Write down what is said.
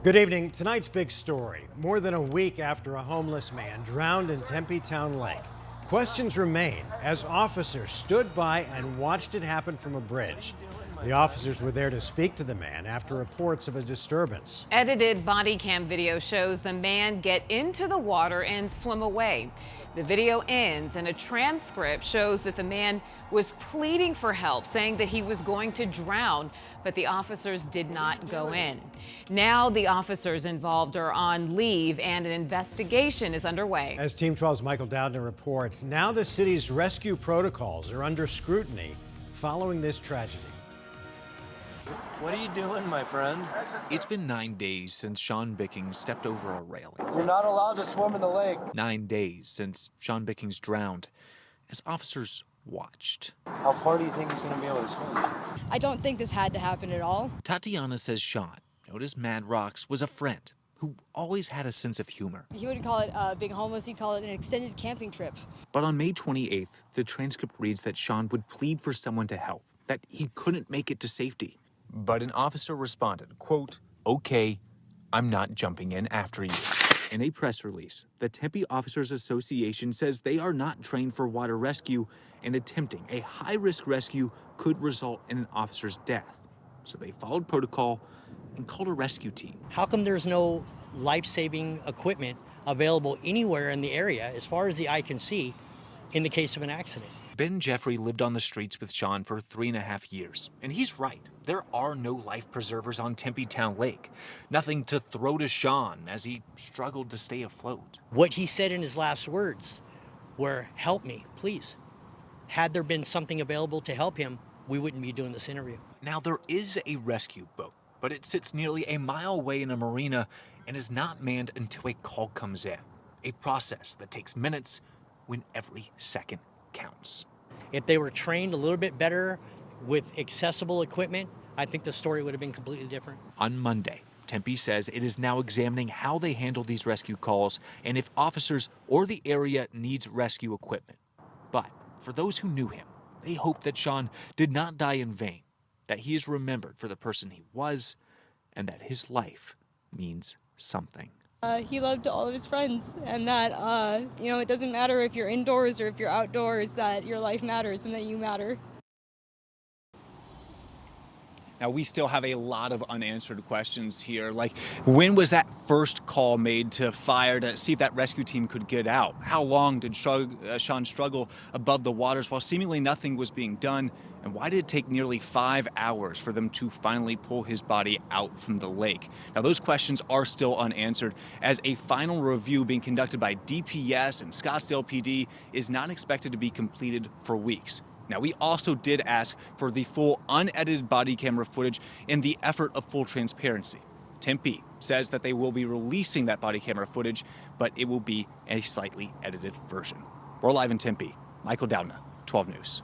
Good evening. Tonight's big story. More than a week after a homeless man drowned in Tempe Town Lake, questions remain as officers stood by and watched it happen from a bridge. The officers were there to speak to the man after reports of a disturbance. Edited body cam video shows the man get into the water and swim away. The video ends and a transcript shows that the man was pleading for help, saying that he was going to drown, but the officers did not go in. Now the officers involved are on leave and an investigation is underway. As Team 12's Michael Doudna reports, now the city's rescue protocols are under scrutiny following this tragedy. What are you doing, my friend? It's been 9 days since Sean Bickings stepped over a railing. You're not allowed to swim in the lake. 9 days since Sean Bickings drowned as officers watched. How far do you think he's going to be able to swim? I don't think this had to happen at all. Tatiana says Sean, known as Mad Rocks, was a friend who always had a sense of humor. He wouldn't call it being homeless, he'd call it an extended camping trip. But on May 28th, the transcript reads that Sean would plead for someone to help, that he couldn't make it to safety. But an officer responded, quote, "Okay, I'm not jumping in after you." In a press release, the Tempe Officers Association says they are not trained for water rescue and attempting a high-risk rescue could result in an officer's death. So they followed protocol and called a rescue team. How come there's no life-saving equipment available anywhere in the area, as far as the eye can see, in the case of an accident? Ben Jeffrey lived on the streets with Sean for 3.5 years, and he's right. There are no life preservers on Tempe Town Lake. Nothing to throw to Sean as he struggled to stay afloat. What he said in his last words were, "Help me, please." Had there been something available to help him, we wouldn't be doing this interview. Now, there is a rescue boat, but it sits nearly a mile away in a marina and is not manned until a call comes in. A process that takes minutes when every second counts. If they were trained a little bit better with accessible equipment, I think the story would have been completely different. On Monday, Tempe says it is now examining how they handle these rescue calls and if officers or the area needs rescue equipment. But for those who knew him, they hope that Sean did not die in vain, that he is remembered for the person he was, and that his life means something. He loved all of his friends, and that, it doesn't matter if you're indoors or if you're outdoors, that your life matters and that you matter. Now, we still have a lot of unanswered questions here, like when was that first call made to fire to see if that rescue team could get out? How long did Sean struggle above the waters while seemingly nothing was being done? And why did it take nearly 5 hours for them to finally pull his body out from the lake? Now, those questions are still unanswered, as a final review being conducted by DPS and Scottsdale PD is not expected to be completed for weeks. Now, we also did ask for the full unedited body camera footage in the effort of full transparency. Tempe says that they will be releasing that body camera footage, but it will be a slightly edited version. We're live in Tempe. Michael Doudna, 12 News.